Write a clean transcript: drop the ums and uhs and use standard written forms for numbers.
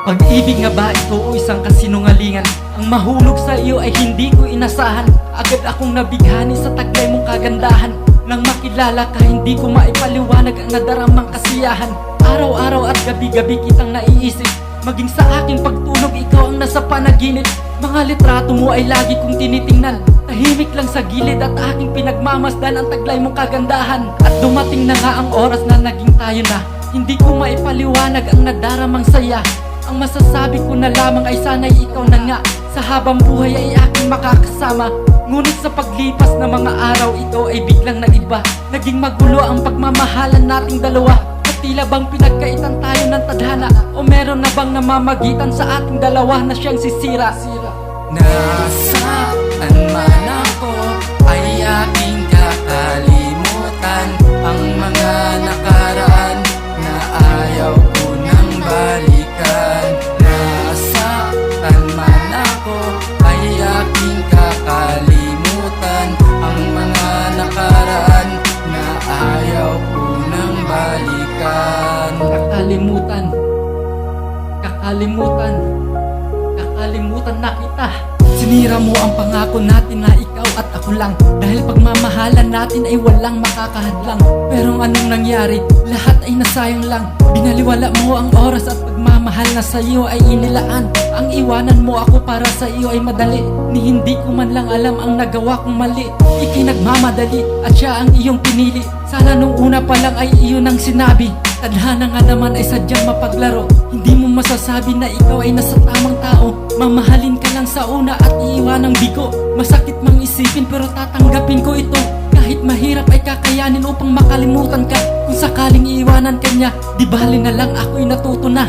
Pag-ibig nga ba ito o isang kasinungalingan? Ang mahulog sa iyo ay hindi ko inasahan. Agad akong nabighani sa taglay mong kagandahan. Nang makilala ka, hindi ko maipaliwanag ang nadaramang kasiyahan. Araw-araw at gabi-gabi kitang naiisip. Maging sa aking pagtulog, ikaw ang nasa panaginip. Mga litrato mo ay lagi kong tinitingnan. Tahimik lang sa gilid at aking pinagmamasdan ang taglay mong kagandahan. At dumating na nga ang oras na naging tayo na. Hindi ko maipaliwanag ang nadaramang saya. Ang masasabi ko na lamang ay sana'y ikaw na nga. Sa habang buhay ay aking makakasama. Ngunit sa paglipas ng mga araw, ito ay biglang nag-iba. Naging magulo ang pagmamahalan nating dalawa. At tila bang pinagkaitan tayo ng tadhana, o meron na bang namamagitan sa ating dalawa na siyang sisira? Nasaan man ako ay aking kakalimutan ang mga nakaraan na ayaw ko nang balikan. Nasaan man ako ay aking kakalimutan ang mga nakaraan na ayaw ko nang balikan. Kakalimutan na kita. Sinira mo ang pangako natin na ikaw at ako lang. Dahil pagmamahalan natin ay walang makakahadlang. Pero anong nangyari? Lahat ay nasayang lang. Binaliwala mo ang oras at pagmamahal na sa iyo ay inilaan. Ang iwanan mo ako para sa iyo ay madali. Ni hindi ko man lang alam ang nagawa kong mali. Ika'y nagmamadali at siya ang iyong pinili. Sana nung una pa lang ay iyon ang sinabi. Tadhana nga naman ay sadyang mapaglaro. Hindi mo masasabi na ikaw ay nasa tamang tao. Mamahalin ka lang sa una at iiwanang bigo. Masakit mang isipin pero tatanggapin ko ito. Kahit mahirap ay kakayanin upang makalimutan ka. Kung sakaling iiwanan ka niya, di bali na lang ako'y natuto na.